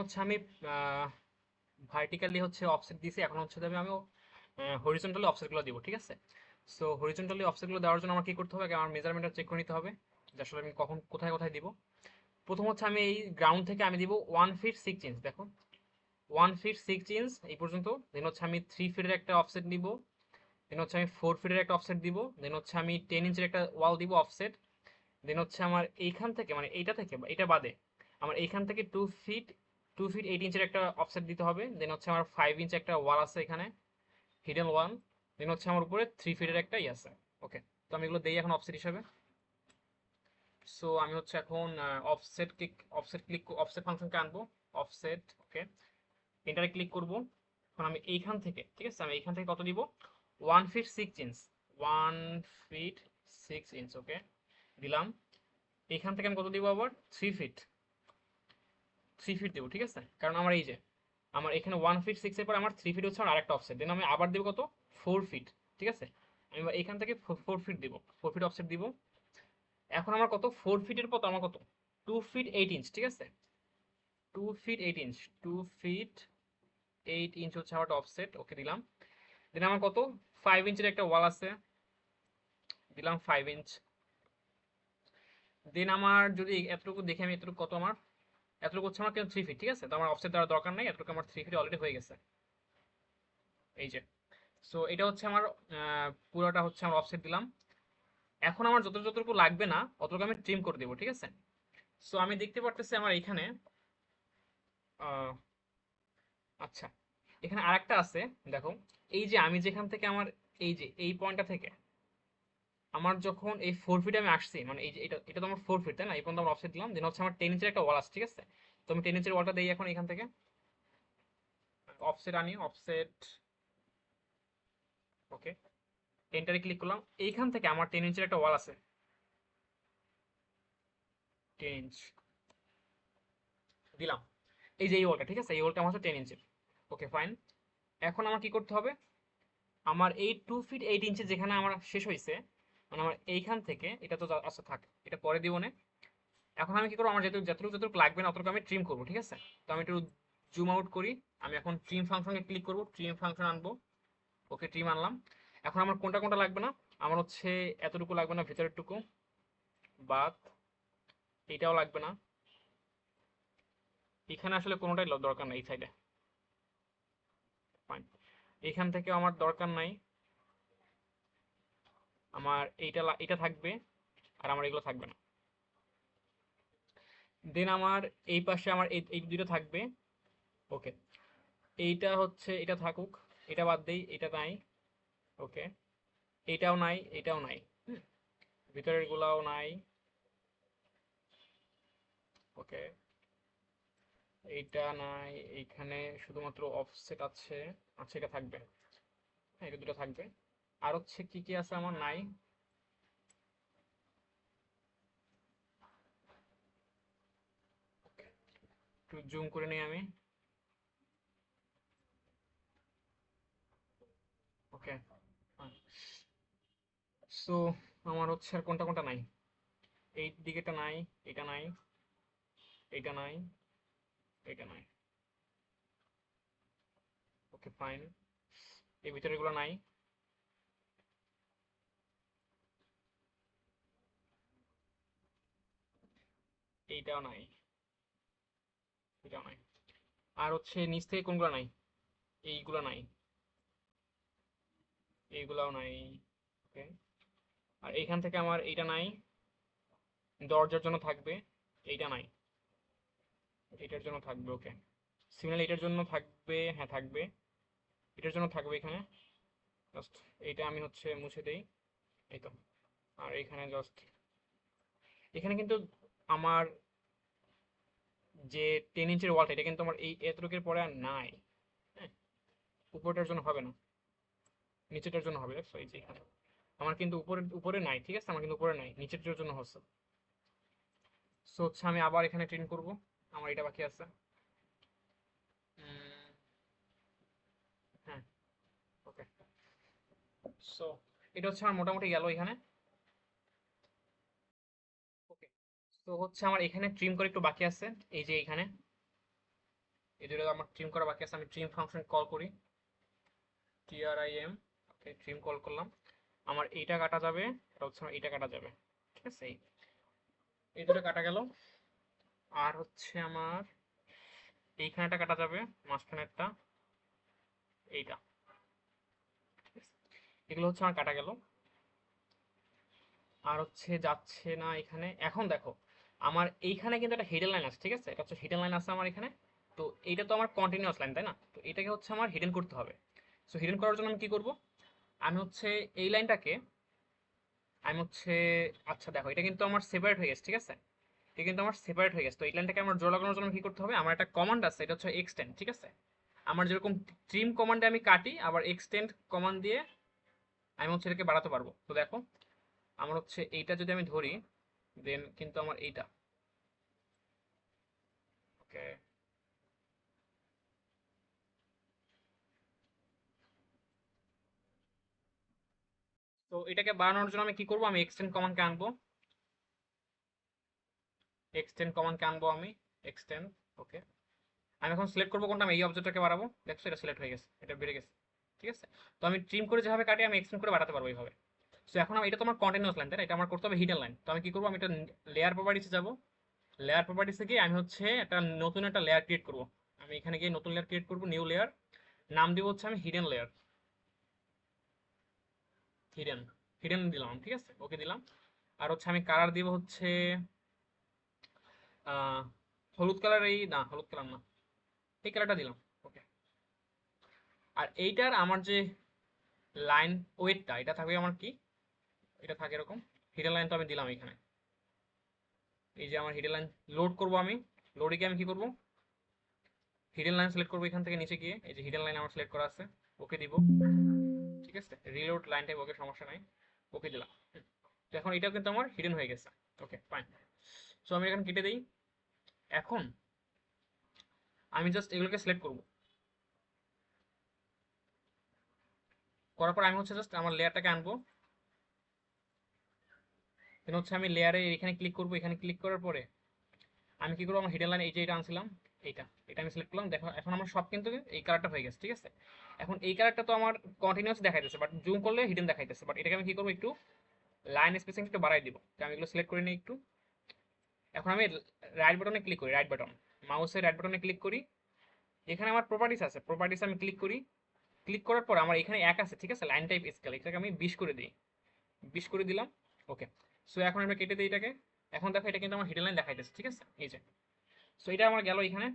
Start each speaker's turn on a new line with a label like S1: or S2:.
S1: হচ্ছে আমি ভার্টিক্যালি হচ্ছে অফসেট দিছি, এখন হচ্ছে আমি হরিজন্টালি অফসেটগুলো দিব, ঠিক আছে। সো হরিজন্টালি অফসেটগুলো দেওয়ার জন্য আমার কি করতে হবে, আগে আমার মেজারমেন্টটা চেক করে নিতে হবে যে আসলে আমি কখন কোথায় কোথায় দিব। প্রথম হচ্ছে আমি এই গ্রাউন্ড থেকে আমি দিব 1 ফিট 6 ইঞ্চ, দেখো 1 ফিট 6 ইঞ্চ এই পর্যন্ত। দেন হচ্ছে আমি 3 ফিটের একটা অফসেট দিব, দেন হচ্ছে আমি 4 ফিটের একটা অফসেট দিব, দেন হচ্ছে আমি 10 ইঞ্চের একটা ওয়াল দিব অফসেট। দেন হচ্ছে আমার এইখান থেকে মানে এইটা থেকে বা এটা বাদে আমার এইখান থেকে 2 ফিট 8 ইঞ্চের একটা অফসেট দিতে হবে। দেন হচ্ছে আমার 5 ইঞ্চ একটা ওয়াল আছে এখানে, হিডেন ওয়াল। দেন হচ্ছে আমার উপরে 3 ফিটের একটা আছে। ওকে, তো আমি এগুলো দেই এখন অফসেট হিসাবে। সো আমি হচ্ছে এখন অফসেট ফাংশনকে আনবো, অফসেট। ওকে, এন্টারে ক্লিক করব। এখন আমি এইখান থেকে, ঠিক আছে, আমি এইখান থেকে কত দিব, 1 ফিট 6 ইঞ্চ, 1 ফিট 6 ইঞ্চ। ওকে, দিলাম। এইখান থেকে আমি কত দিব আবার, 3 ফিট, 3 ফিট দেবো, ঠিক আছে। কারণ আমার এই যে আমার এখানে 1 ফিট 6 এর পর আমার 3 ফিট হচ্ছে আর আরেকটা অফসেট, দেন আমি আবার দেবো কত, 4 ফিট, ঠিক আছে। আমি এবার এখান থেকে 4 ফিট দিব, 4 ফিট অফসেট দিব। এখন আমার কত, 4 ফিটের পর আমার কত, 2 ফিট 8 ইঞ্চ, ঠিক আছে। 2 ফিট 8 ইঞ্চ, 2 ফিট 8 ইঞ্চ হচ্ছে আমার অফসেট। ওকে, দিলাম। দেন আমার কত, 5 ইঞ্চের একটা ওয়াল আছে, দিলাম 5 ইঞ্চ। দেন আমার যদি এতটুকু দেখে, আমি এতটুকু কত আমার, এতটুকু হচ্ছে আমার কেন 3 ফিট, ঠিক আছে। তো আমার অফসেট দেওয়ার দরকার নেই, এতটুকু আমার 3 ফিট অলরেডি হয়ে গেছে, এই যে। সো এটা হচ্ছে আমার পুরোটা হচ্ছে আমার অফসেট দিলাম। এখন আমার যতটুকু লাগবে না অতটুকু আমি ট্রিম করে দেবো, ঠিক আছে। সো আমি দেখতে পারতেছি আমার এখানে আহ, আচ্ছা, এখানে আরেকটা আছে, দেখো। এই যে আমি যেখান থেকে আমার এই যে এই পয়েন্টটা থেকে আমার যখন এই 4 ফিটে আমি আসছি, মানে এই যে এটা এটা তো আমার 4 ফিট, তাই না। এই পর্যন্ত আমার অফসেট দিলাম। দেন হচ্ছে আমার 10 ইঞ্চের একটা ওয়াল আছে, ঠিক আছে। তো আমি 10 ইঞ্চের ওয়ালটা দিই এখন এখান থেকে, অফসেট আনি, অফসেট। ওকে, এন্টারে ক্লিক করলাম। এইখান থেকে আমার 10 ইঞ্চের একটা ওয়াল আছে, 10 ইঞ্চ দিলাম। এই যে এই ওয়ালটা, ঠিক আছে, এই ওয়ালটা আমার হচ্ছে 10 ইঞ্চের। ওকে, ফাইন। এখন আমার কি করতে হবে, আমার এই 2 ফিট 8 ইঞ্চে যেখানে আমার শেষ হয়েছে, মানে আমার এইখান থেকে এটা তো আচ্ছা থাক, এটা পরে দিব না। এখন আমি কি করবো, আমার যতটুকু লাগবে না অতটুকু আমি ট্রিম করবো, ঠিক আছে। তো আমি একটু জুম আউট করি। আমি এখন ট্রিম ফাংশনে ক্লিক করবো, ট্রিম ফাংশন আনবো। ওকে, ট্রিম আনলাম। এখন আমার কোনটা কোনটা লাগবে না, আমার হচ্ছে এতটুকু লাগবে না, ভেতরের টুকু বাদ, এইটাও লাগবে না। এখানে আসলে কোনোটাই দরকার নাই, এই সাইডে ফাইন। এখান থেকে আমার দরকার নাই, আমার এইটা থাকবে, আর আমার এগুলো থাকবে না। দেন আমার এই পাশে আমার এই দুটো থাকবে। ওকে, এইটা হচ্ছে এটা থাকুক, এটা বাদ দেই, এটা নাই। ওকে, এটাও নাই, এটাও নাই, ভিতরের গুলাও নাই। ওকে, এইটা নাই, এইখানে শুধুমাত্র অফসেট আছে। আচ্ছা, এটা থাকবে, হ্যাঁ এটা দুটো থাকবে। আর হচ্ছে কি কি আছে আমার নাই, একটু জুম করে নিই আমি। ওকে, সো আমার হচ্ছে আর কোনটা কোনটা নাই, এই দিকেটা নাই, এটা নাই, এটা নাই, এটা নাই। ওকে, ফাইন। এই ভিতরে গুলো নাই, এইটাও নাই, এটাও নাই। আর হচ্ছে নিচ থেকে কোনগুলো নাই, এইগুলো নাই, এইগুলাও নাই। ওকে, আর এইখান থেকে আমার এইটা নাই, দরজার জন্য থাকবে, এইটা নাই, এটার জন্য থাকবে। ওকে, সিমিলার এটার জন্য থাকবে, হ্যাঁ থাকবে, এটার জন্য থাকবে এখানে। জাস্ট এইটা আমি হচ্ছে মুছে দেই, এই তো। আর এখানে জাস্ট, এখানে কিন্তু আমার যে 10 ইঞ্চের ওয়ালটা, এটা কিন্তু আমার এই এতটুকের পরে আর নাই, হ্যাঁ। উপরটার জন্য হবে না, নিচেটার জন্য হবে, দেখছো এই যে এখানে আমার কিন্তু উপরে উপরে নাই, ঠিক আছে, আমার কিন্তু উপরে নাই, নিচেরটার জন্য হচ্ছে। সো হচ্ছে আমি আবার এখানে ট্রেন করব, আমার এটা বাকি আছে। হ্যাঁ, ওকে। সো এটা হচ্ছে আমার মোটামুটি গেল এখানে। ওকে, তো হচ্ছে আমার এখানে ট্রিম করে একটু বাকি আছে, এই যে এখানে। এই দুটো আমার ট্রিম করা বাকি আছে, আমি ট্রিম ফাংশন কল করি, trim। ওকে, ট্রিম কল করলাম, আমার এইটা কাটা যাবে, এটা হচ্ছে আমার এইটা কাটা যাবে, ঠিক আছে, এই দুটো কাটা গেল। আর হচ্ছে আমার এইখানেটা কাটা যাবে, মাঝখানেরটা, এইটা, ঠিক আছে, এগুলো হচ্ছে আমার কাটা গেল। আর হচ্ছে যাচ্ছে না এখানে। এখন দেখো আমার এইখানে কিন্তু একটা হিডেন লাইন আছে, ঠিক আছে, এটা হচ্ছে হিডেন লাইন আছে আমার এখানে। তো এইটা তো আমার কন্টিনিউয়াস লাইন, তাই না? তো এটাকে হচ্ছে আমার হিডেন করতে হবে। সো হিডেন করার জন্য আমি কি করব, আমি হচ্ছে এই লাইনটাকে আমি হচ্ছে, আচ্ছা দেখো এটা কিন্তু আমার সেপারেট হয়ে গেছে, ঠিক আছে, এটা কিন্তু আমার সেপারেট হয়ে গেছে। তো এই লাইনটাকে আমার জোড়া লাগানোর জন্য কি করতে হবে, আমার একটা কমান্ড আছে, এটা হচ্ছে এক্সটেন্ড, ঠিক আছে। আমার যেরকম ট্রিম কমান্ডে আমি কাটি, আবার এক্সটেন্ড কমান্ড দিয়ে আমি হচ্ছে এটাকে বাড়াতে পারবো। তো দেখো আমার হচ্ছে এইটা যদি আমি ধরি, দেন কিন্তু আমার এইটা, ওকে, তো এটাকে বাড়ানোর জন্য আমি কি করব, আমি এক্সটেন্ড কমান্ডকে আনবো, এক্সটেন্ড কমান্ডকে আনবো আমি, এক্সটেন্ড, ওকে। আমি এখন সিলেক্ট করবো কোনটা, আমি এই অবজেক্টটাকে বাড়াবো, দেখছো এটা সিলেক্ট হয়ে গেছে, এটা বেড়ে গেছে, ঠিক আছে। তো আমি ট্রিম করে যেভাবে কাটি আমি এক্সটেন্ড করে বাড়াতে পারবো এইভাবে। সো এখন এটা তো আমার কন্টিনিউয়াস লাইন, তাই না? এটা আমার করতে হবে হিডেন লাইন। তো আমি কি করবো, আমি এটা লেয়ার প্রপার্টিসে যাবো, লেয়ার প্রপার্টিসে গিয়ে আমি হচ্ছে একটা নতুন একটা লেয়ার ক্রিয়েট করবো। আমি এখানে গিয়ে নতুন লেয়ার ক্রিয়েট করবো, নিউ লেয়ার, নাম দিব হচ্ছে আমি হিডেন লেয়ার, হিডেন, হিডেন দিলাম, ঠিক আছে, ওকে দিলাম। আর হচ্ছে আমি কালার দিব হচ্ছে আহ, হলুদ কালার, এই না হলুদ কালার না, এই কালারটা দিলাম, ওকে। আর এইটার আমার যে লাইন ওয়েটটা, এটা থাকবে আমার কি, এটা থাকে এরকম, হিডেন লাইন তো আমি দিলাম এখানে। এই যে আমার হিডেন লাইন লোড করব আমি, লোডে গিয়ে আমি কি করব, হিডেন লাইন সিলেক্ট করবো, এখান থেকে নিচে গিয়ে এই যে হিডেন লাইন আমার সিলেক্ট করা আছে, ওকে দিব, ঠিক আছে, রিলোড লাইন টাইপ, ওকে, সমস্যা নাই, ওকে দিলাম। তো এখন এটাও কিন্তু আমার হিডেন হয়ে গেছে, ওকে ফাইন। সো আমি এখানে কেটে দিই। এখন আমি জাস্ট এগুলোকে সিলেক্ট করব, করার পর আমি হচ্ছে জাস্ট আমার লেয়ারটাকে আনবো, দেন হচ্ছে আমি লেয়ারে এখানে ক্লিক করবো, এখানে ক্লিক করার পরে আমি কি করবো, আমার হিডেন লাইন এই যে এটা আনছিলাম, এইটা, এটা আমি সিলেক্ট করলাম, দেখো এখন আমার সব কিন্তু এই কালারটা হয়ে গেছে, ঠিক আছে। এখন এই কালারটা তো আমার কন্টিনিউয়াস দেখাইতেছে, বাট জুম করলে হিডেন দেখাইতেছে, বাট এটাকে আমি কি করবো, একটু লাইন স্পেসিং একটু বাড়াই দিব। তো আমি এগুলো সিলেক্ট করে নিই একটু। এখন আমি রাইট বাটনে ক্লিক করি, রাইট বাটন, মাউসের রাইট বাটনে ক্লিক করি, এখানে আমার প্রপার্টিস আছে, প্রপার্টিস আমি ক্লিক করি, ক্লিক করার পর আমার এখানে এক আছে, ঠিক আছে, লাইন টাইপ স্কেল, এটাকে আমি 20 করে দিই, 20 করে দিলাম, ওকে। সো এখন আমরা কেটে দিই এটাকে। এখন দেখো এটা কিন্তু আমার হিডেন লাইন দেখাইতেছে, ঠিক আছে, এই যে। সো এটা আমার গেল এখানে।